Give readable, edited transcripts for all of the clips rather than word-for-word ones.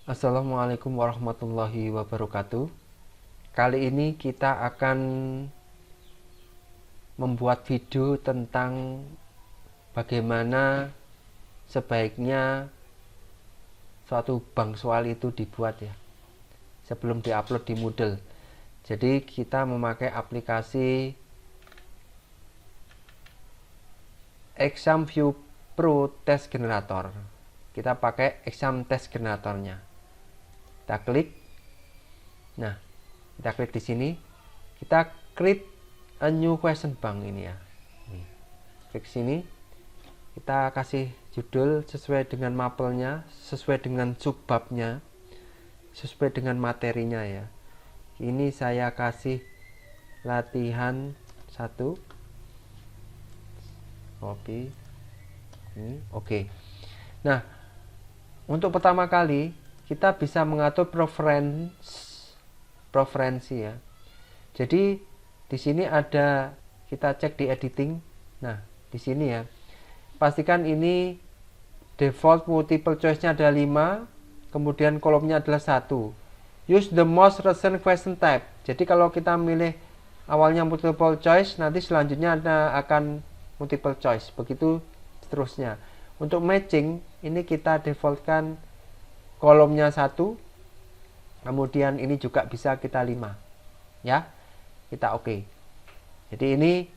Assalamualaikum warahmatullahi wabarakatuh. Kali ini kita akan membuat video tentang bagaimana sebaiknya suatu bank soal itu dibuat ya, sebelum diupload di Moodle. Jadi kita memakai aplikasi ExamView Pro Test Generator. Kita pakai Exam Test Generatornya. Kita klik. Nah, kita klik di sini. Kita create a new question bank ini ya. Klik sini. Kita kasih judul sesuai dengan mapelnya, sesuai dengan subbabnya, sesuai dengan materinya ya. Ini saya kasih latihan 1. Copy. Ini oke. Nah, untuk pertama kali kita bisa mengatur preferensi ya. Jadi di sini ada, kita cek di editing. Nah, di sini ya. Pastikan ini default multiple choice-nya ada 5, kemudian kolomnya adalah 1. Use the most recent question type. Jadi kalau kita milih awalnya multiple choice, nanti selanjutnya akan multiple choice. Begitu seterusnya. Untuk matching, ini kita defaultkan kolomnya 1, kemudian ini juga bisa kita 5 ya, kita oke. Jadi ini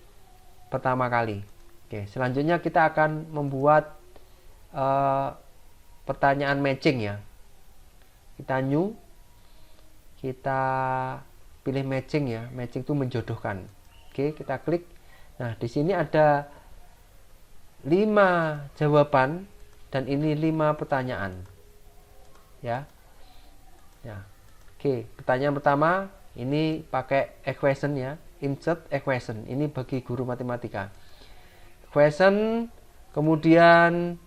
pertama kali. Oke, selanjutnya kita akan membuat pertanyaan matching ya. Kita new, kita pilih matching ya. Matching itu menjodohkan. Oke, kita klik. Nah, di sini ada 5 jawaban dan ini 5 pertanyaan ya. Ya. Oke, pertanyaan pertama ini pakai equation ya, insert equation. Ini bagi guru matematika. Equation, kemudian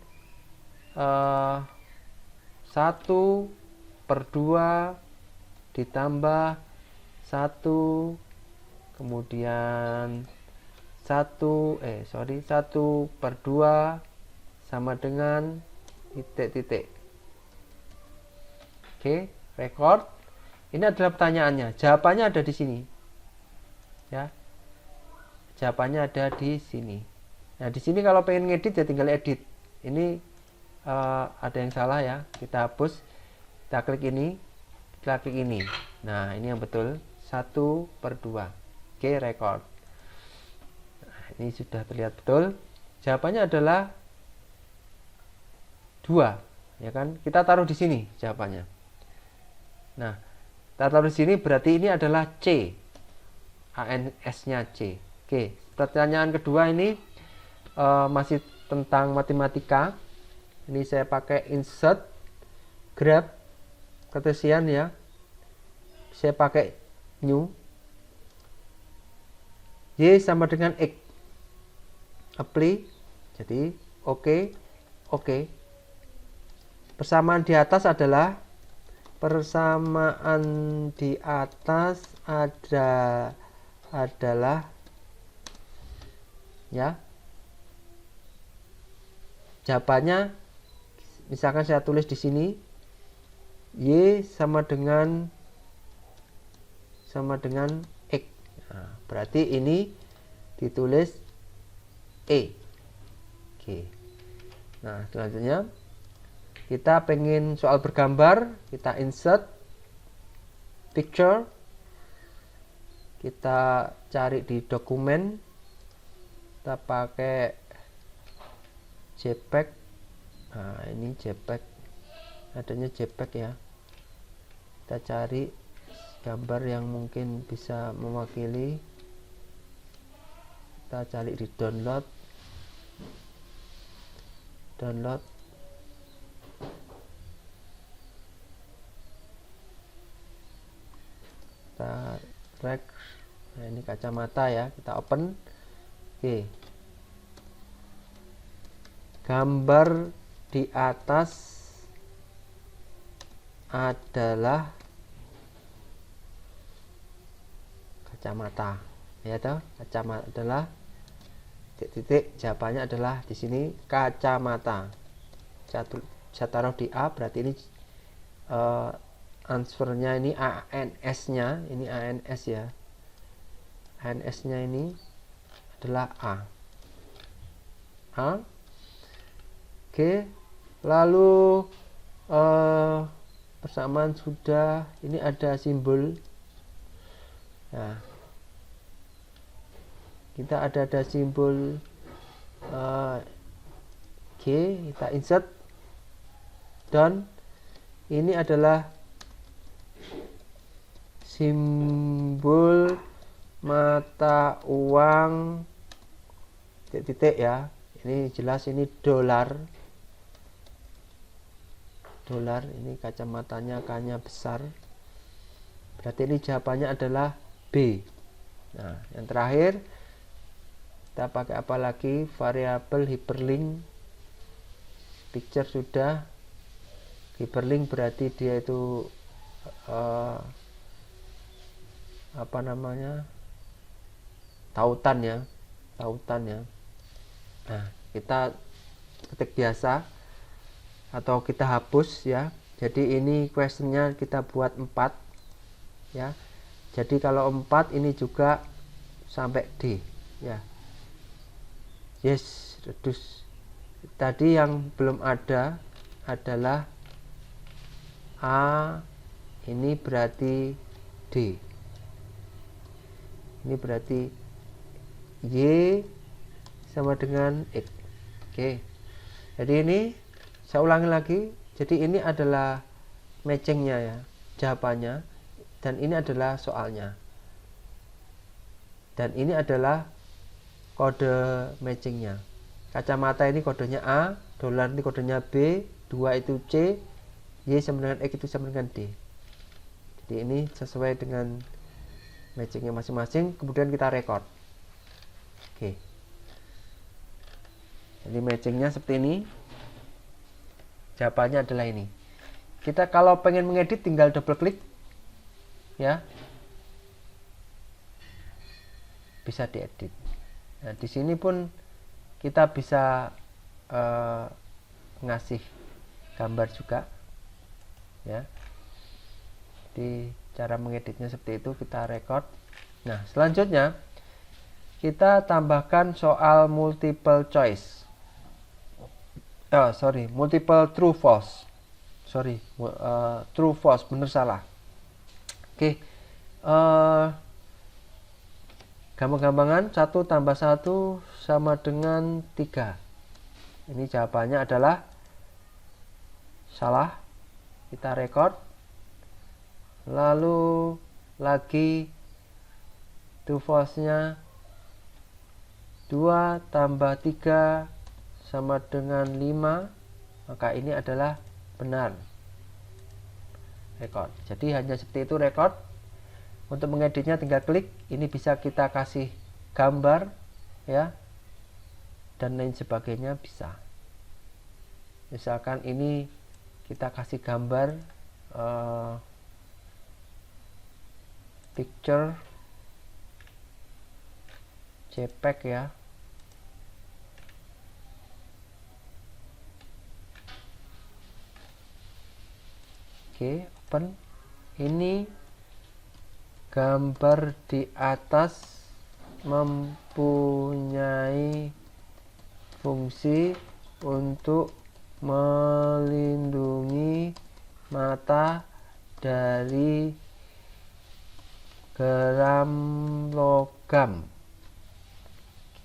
1/2 ditambah 1, kemudian 1/2 sama dengan titik-titik. Oke, record. Ini adalah pertanyaannya. Jawabannya ada di sini. Ya. Jawabannya ada di sini. Nah, di sini kalau pengen ngedit ya tinggal edit. Ini ada yang salah ya. Kita hapus. Kita klik ini. Kita klik ini. Nah, ini yang betul. 1/2. Oke, record. Nah, ini sudah terlihat betul. Jawabannya adalah 2. Ya kan? Kita taruh di sini jawabannya. Nah, kita taruh di sini berarti ini adalah C. ANS-nya C. Oke, pertanyaan kedua ini masih tentang matematika. Ini saya pakai insert, grab, Cartesian ya. Saya pakai new. Y sama dengan X. Apply. Jadi oke. Persamaan di atas adalah adalah ya. Jawabannya misalkan saya tulis di sini Y sama dengan X. Nah, berarti ini ditulis E. Oke. Nah, selanjutnya kita pengen soal bergambar, kita insert picture, kita cari di dokumen, kita pakai JPEG. Nah, ini JPEG, adanya JPEG ya. Kita cari gambar yang mungkin bisa mewakili. Kita cari di download. Kita drag. Nah, ini kacamata ya, kita open. Oke, gambar di atas adalah kacamata ya toh. Kacamata adalah titik, jawabannya adalah di sini kacamata. Saya taruh di A, berarti ini answernya ini ANS-nya, ini ANS ya. ANS-nya ini adalah A. Oke, lalu persamaan sudah, ini ada simbol. Nah, kita ada simbol G, kita insert, dan ini adalah simbol mata uang titik-titik ya. Ini jelas ini dolar. Ini kacamatanya K-nya besar. Berarti ini jawabannya adalah B. Nah, yang terakhir kita pakai apa lagi? Variabel hyperlink. Picture sudah. Hyperlink berarti dia itu apa namanya? Tautan ya. Nah, kita ketik biasa atau kita hapus ya. Jadi ini questionnya kita buat 4 ya. Jadi kalau 4 ini juga sampai D ya. Yes, reduce. Tadi yang belum ada adalah A, ini berarti D. Ini berarti Y sama dengan X. Oke. Jadi ini saya ulangi lagi. Jadi ini adalah matchingnya ya, jawabannya, dan ini adalah soalnya. Dan ini adalah kode matchingnya. Kacamata ini kodenya A, dolar ini kodenya B, 2 itu C, Y sama dengan X itu sama dengan D. Jadi ini sesuai dengan matchingnya masing-masing. Kemudian kita record. Oke. Jadi matchingnya seperti ini. Jawabannya adalah ini. Kita kalau pengen mengedit tinggal double klik ya. Bisa diedit. Nah, di sini pun kita bisa ngasih gambar juga ya. Jadi cara mengeditnya seperti itu, kita record. Nah, selanjutnya kita tambahkan soal multiple choice. Multiple true false. True false, benar salah. Oke. Gampang-gampangan, 1 tambah 1 sama dengan 3. Ini jawabannya adalah salah. Kita record. Lalu lagi true false-nya 2 tambah 3 sama dengan 5, maka ini adalah benar. Record. Jadi hanya seperti itu record. Untuk mengeditnya tinggal klik. Ini bisa kita kasih gambar ya, dan lain sebagainya bisa. Misalkan ini kita kasih gambar picture JPEG ya. Oke, open. Ini gambar di atas mempunyai fungsi untuk melindungi mata dari geram logam.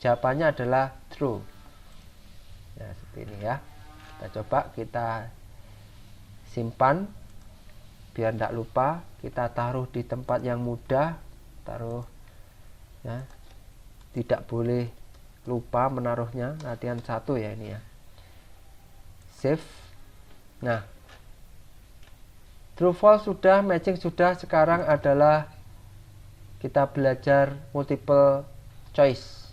Jawabannya adalah true. Ya, seperti ini ya. Kita coba, kita simpan biar tidak lupa. Kita taruh di tempat yang mudah, taruh ya, tidak boleh lupa menaruhnya. Latihan 1 ya ini ya. Save. Nah, true false sudah, matching sudah. Sekarang adalah kita belajar multiple choice.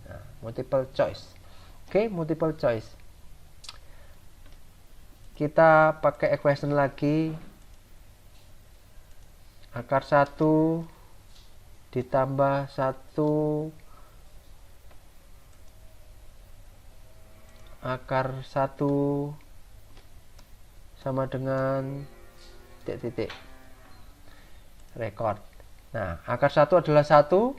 Nah, multiple choice. Oke, multiple choice. Kita pakai equation lagi. Akar 1 ditambah 1 akar 1 sama dengan titik-titik record. Nah, akar 1 adalah 1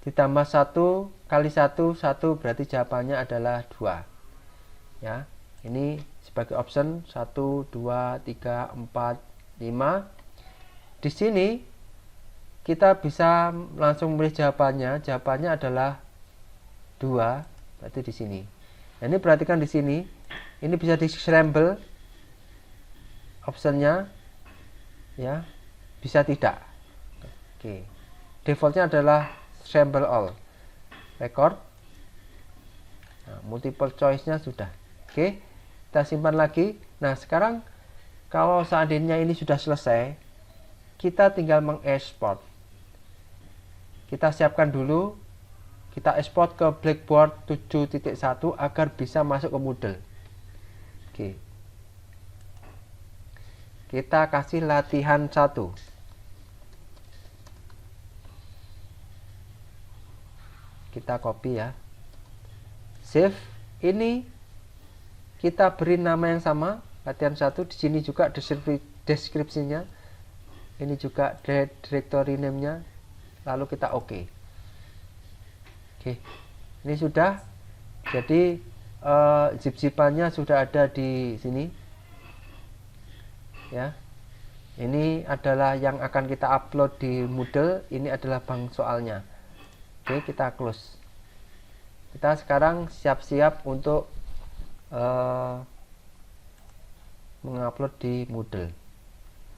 ditambah 1 kali 1 berarti jawabannya adalah 2. Ya, ini sebagai option 1, 2, 3, 4, 5. Di sini kita bisa langsung memilih jawabannya. Jawabannya adalah 2, berarti di sini. Nah, ini perhatikan di sini. Ini bisa di scramble optionnya, ya, bisa tidak. Oke. Defaultnya adalah scramble all. Record. Nah, multiple choice-nya sudah. Oke. Kita simpan lagi. Nah, sekarang kalau seandainya ini sudah selesai, kita tinggal mengekspor. Kita siapkan dulu, kita ekspor ke Blackboard 7.1 agar bisa masuk ke Moodle. Oke. Kita kasih latihan 1. Kita copy ya. Save. Ini kita beri nama yang sama, latihan 1. Di sini juga deskripsinya. Ini juga directory name-nya. Lalu kita oke. Oke. Ini sudah. Jadi zip-zipannya sudah ada di sini. Ya, ini adalah yang akan kita upload di Moodle. Ini adalah bank soalnya. Oke, kita close. Kita sekarang siap-siap untuk mengupload di Moodle.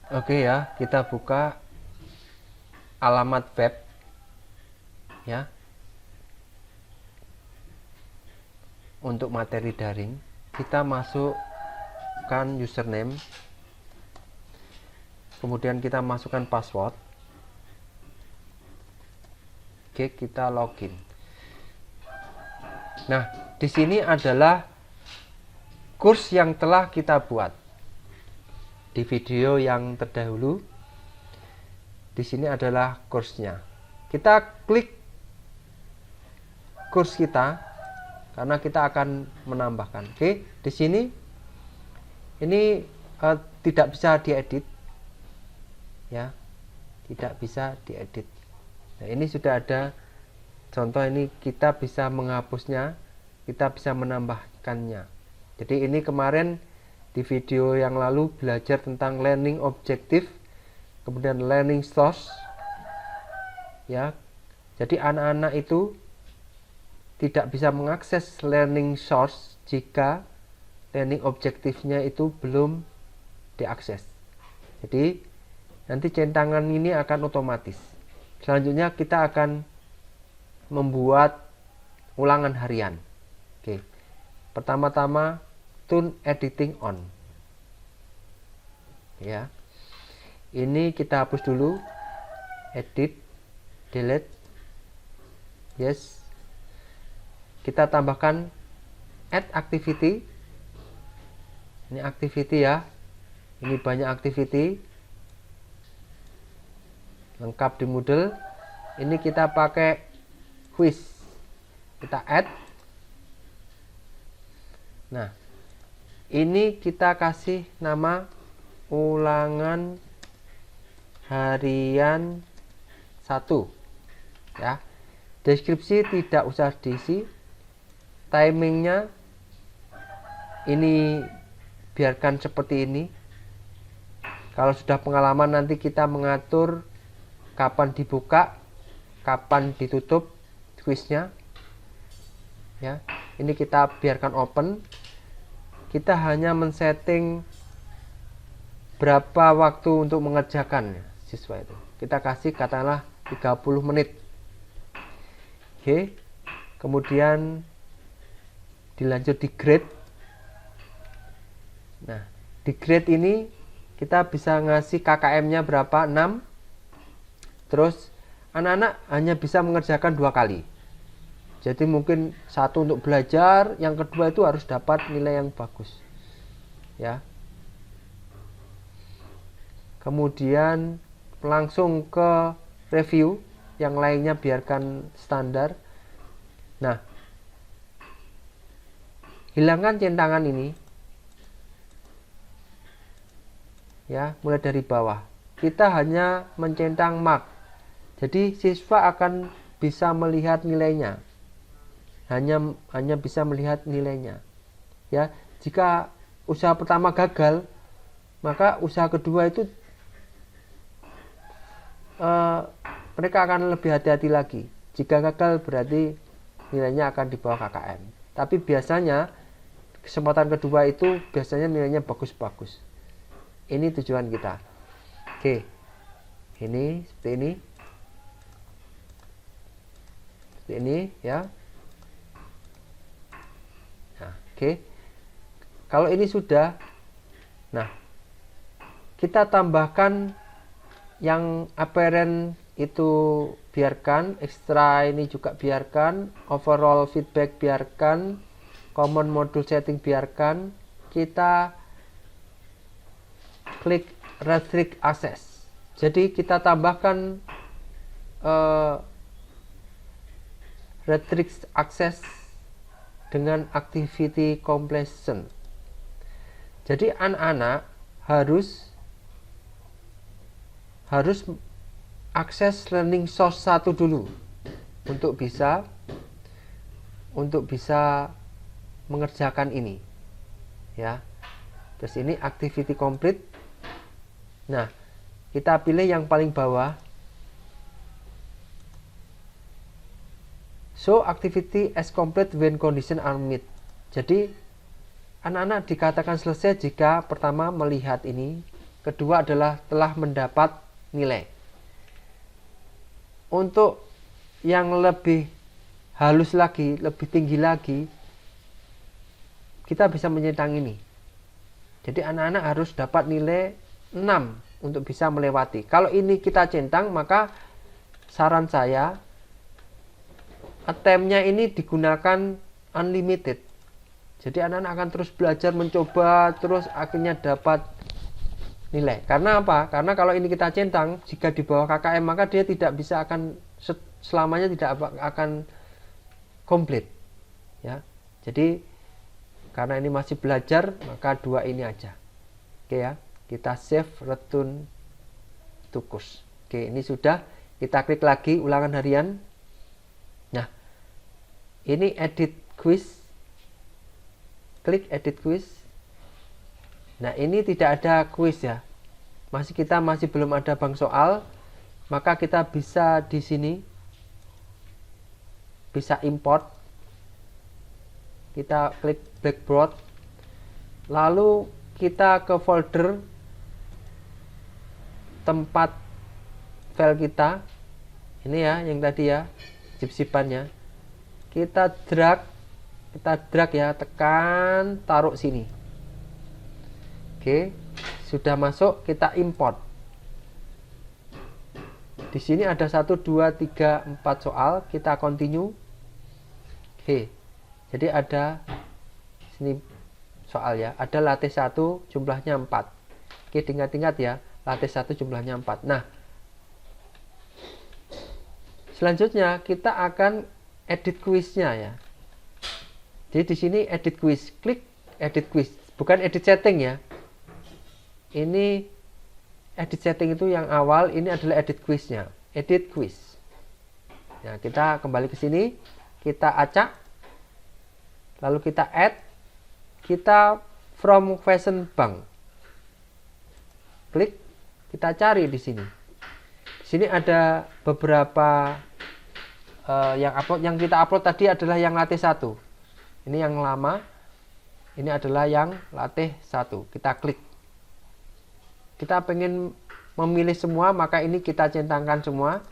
Oke ya, kita buka alamat web ya untuk materi daring. Kita masukkan username, kemudian kita masukkan password. Oke, kita login. Nah, di sini adalah kurs yang telah kita buat di video yang terdahulu. Di sini adalah kursnya. Kita klik kurs kita karena kita akan menambahkan. Oke, di sini ini tidak bisa diedit. Ya, tidak bisa diedit. Nah, ini sudah ada contoh. Ini kita bisa menghapusnya, kita bisa menambahkannya. Jadi ini kemarin di video yang lalu belajar tentang learning objective, kemudian learning source. Ya, jadi anak-anak itu tidak bisa mengakses learning source jika learning objektifnya itu belum diakses. Jadi nanti centangan ini akan otomatis. Selanjutnya kita akan membuat ulangan harian. Oke. Pertama-tama turn editing on. Ya. Ini kita hapus dulu. Edit, delete. Yes. Kita tambahkan add activity. Ini activity ya. Ini banyak activity. Lengkap di Moodle. Ini kita pakai quiz. Kita add. Nah, ini kita kasih nama ulangan harian 1. Ya. Deskripsi tidak usah diisi. Timingnya ini biarkan seperti ini. Kalau sudah pengalaman nanti kita mengatur kapan dibuka, kapan ditutup quiznya. Ya, ini kita biarkan open. Kita hanya men-setting berapa waktu untuk mengerjakan siswa itu. Kita kasih katakanlah 30 menit. Oke. Kemudian dilanjut di grade. Nah, di grade ini kita bisa ngasih KKM-nya berapa? 6. Terus anak-anak hanya bisa mengerjakan 2 kali. Jadi mungkin 1 untuk belajar, yang kedua itu harus dapat nilai yang bagus. Ya. Kemudian langsung ke review, yang lainnya biarkan standar. Nah, hilangkan centangan ini. Ya, mulai dari bawah. Kita hanya mencentang mark. Jadi siswa akan bisa melihat nilainya. Hanya bisa melihat nilainya. Ya, jika usaha pertama gagal, maka usaha kedua itu mereka akan lebih hati-hati lagi. Jika gagal berarti nilainya akan di bawah KKM. Tapi biasanya kesempatan kedua itu biasanya nilainya bagus-bagus. Ini tujuan kita. Oke. Ini seperti ini. Seperti ini ya. Nah, oke. Kalau ini sudah, nah, kita tambahkan yang apparent itu biarkan, extra ini juga biarkan, overall feedback biarkan, common module setting biarkan. Kita klik restrict access. Jadi kita tambahkan restrict access dengan activity completion. Jadi anak-anak harus akses learning source 1 dulu untuk bisa mengerjakan ini ya. Terus ini activity complete. Nah, kita pilih yang paling bawah, show activity as complete when condition are met. Jadi anak-anak dikatakan selesai jika pertama melihat ini, kedua adalah telah mendapat nilai. Untuk yang lebih halus lagi, lebih tinggi lagi, kita bisa menyentang ini. Jadi anak-anak harus dapat nilai 6 untuk bisa melewati. Kalau ini kita centang, maka saran saya attempt-nya ini digunakan unlimited. Jadi anak-anak akan terus belajar, mencoba, terus akhirnya dapat nilai. Karena apa? Karena kalau ini kita centang, jika di bawah KKM, maka dia tidak bisa akan selamanya tidak akan komplit. Ya. Jadi karena ini masih belajar, maka 2 ini aja. Oke ya. Kita save, return to course. Oke, ini sudah. Kita klik lagi ulangan harian. Nah, ini edit quiz. Klik edit quiz. Nah, ini tidak ada quiz ya. Kita masih belum ada bank soal, maka kita bisa di sini bisa import. Kita klik Blackboard. Lalu kita ke folder tempat file kita. Ini ya, yang tadi ya, zip-zipannya. Kita drag ya, tekan, taruh sini. Oke, sudah masuk, kita import. Di sini ada 1, 2, 3, 4 soal, kita continue. Oke, jadi ada sini soal ya, ada latih 1 jumlahnya 4. Oke, ingat-ingat ya, latih 1 jumlahnya 4. Nah, selanjutnya kita akan edit quiznya ya. Jadi di sini edit quiz, klik edit quiz, bukan edit setting ya. Ini edit setting itu yang awal, ini adalah edit quiznya, edit quiz. Nah, kita kembali ke sini, kita acak, lalu kita add, kita from question bank, klik, kita cari di sini. Di sini ada beberapa yang kita upload tadi adalah yang latih 1. Ini yang lama, ini adalah yang latih 1. Kita klik. Kita pengen memilih semua, maka ini kita centangkan semua.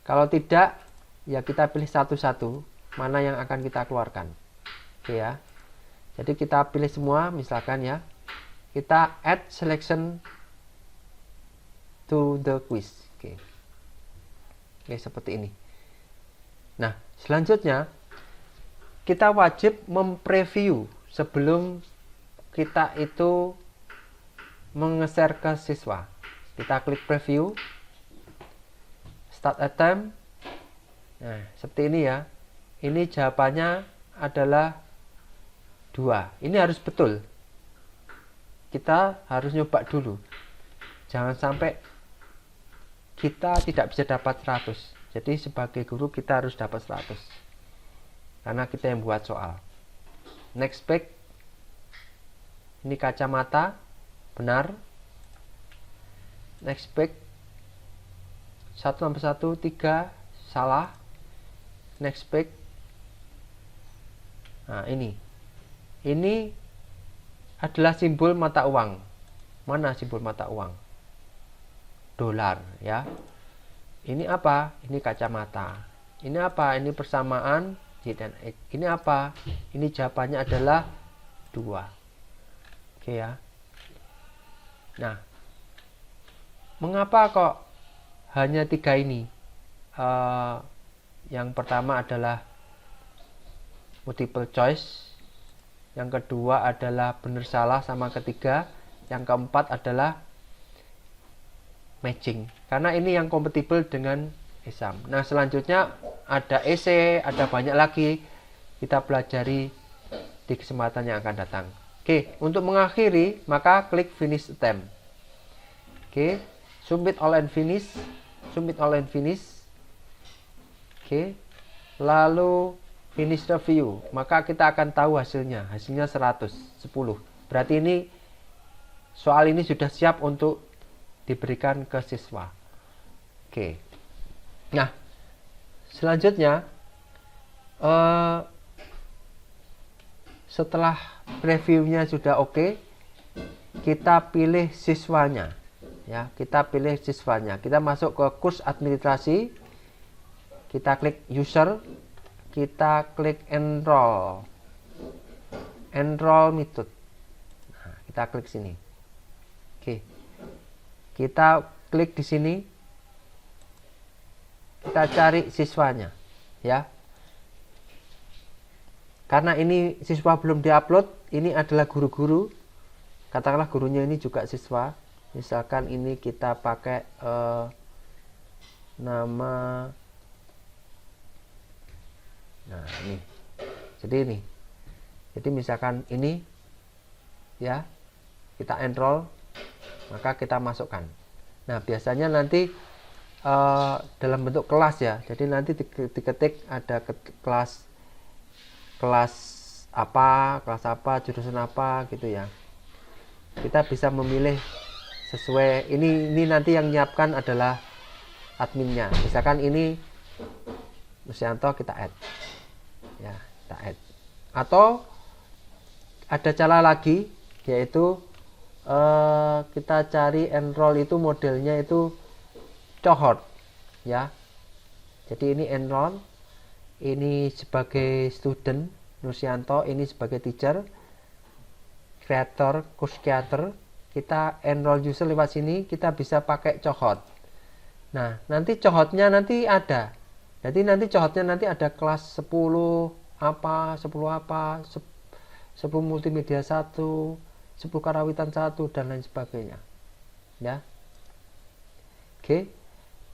Kalau tidak, ya kita pilih satu-satu mana yang akan kita keluarkan. Oke ya. Jadi kita pilih semua, misalkan ya. Kita add selection to the quiz. Oke. Oke, seperti ini. Nah, selanjutnya kita wajib mempreview sebelum kita itu menge-share ke siswa. Kita klik preview, start attempt. Nah, seperti ini ya. Ini jawabannya adalah 2. Ini harus betul. Kita harus nyoba dulu. Jangan sampai kita tidak bisa dapat 100. Jadi sebagai guru kita harus dapat 100. Karena kita yang buat soal. Next back. Ini kacamata. Benar. Next back. 1 tambah 1, 3. Salah. Next back. Nah, ini. Ini adalah simbol mata uang. Mana simbol mata uang? Dolar, ya. Ini apa? Ini kacamata. Ini apa? Ini persamaan Y dan X. Ini apa? Ini jawabannya adalah 2. Oke ya. Nah, mengapa kok hanya 3 ini? Yang pertama adalah multiple choice. Yang kedua adalah benar salah sama ketiga. Yang keempat adalah matching. Karena ini yang kompatibel dengan exam. Nah, selanjutnya ada essay, ada banyak lagi kita pelajari di kesempatan yang akan datang. Oke, untuk mengakhiri maka klik finish attempt. Oke, submit all and finish. Submit all and finish. Oke. Lalu finish review, maka kita akan tahu hasilnya. Hasilnya 110. Berarti ini soal ini sudah siap untuk diberikan ke siswa. Oke. Nah, selanjutnya setelah reviewnya sudah oke, kita pilih siswanya. Ya, kita pilih siswanya. Kita masuk ke kurs administrasi. Kita klik user. Kita klik enroll. Enroll method. Nah, kita klik sini. Oke. Kita klik di sini. Kita cari siswanya, ya. Karena ini siswa belum diupload, ini adalah guru-guru. Katakanlah gurunya ini juga siswa. Misalkan ini kita pakai nama. Nah, ini. Jadi ini. Jadi misalkan ini, ya, kita enroll, maka kita masukkan. Nah, biasanya nanti dalam bentuk kelas ya. Jadi nanti diketik ada kelas apa, jurusan apa gitu ya. Kita bisa memilih sesuai ini nanti yang nyiapkan adalah adminnya. Misalkan ini Nusyanto, kita add. Ya, kita add. Atau ada cara lagi yaitu kita cari enroll itu modelnya itu cohort, ya. Jadi ini enroll, ini sebagai student Nusyanto, ini sebagai teacher, creator, course creator. Kita enroll user lewat sini, kita bisa pakai cohort. Nah, nanti cohortnya nanti ada. Jadi nanti cohortnya nanti ada kelas 10 apa, 10 apa, 10 multimedia 1, 10 karawitan 1 dan lain sebagainya. Ya. Oke.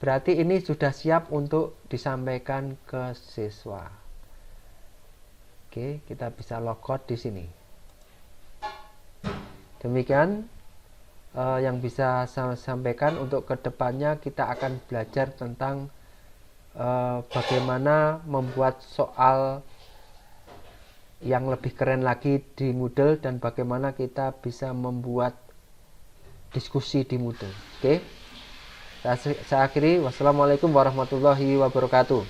Berarti ini sudah siap untuk disampaikan ke siswa. Oke, kita bisa logout di sini. Demikian yang bisa saya sampaikan. Untuk kedepannya kita akan belajar tentang bagaimana membuat soal yang lebih keren lagi di Moodle dan bagaimana kita bisa membuat diskusi di Moodle. Oke. Saya akhiri. Wassalamualaikum warahmatullahi wabarakatuh.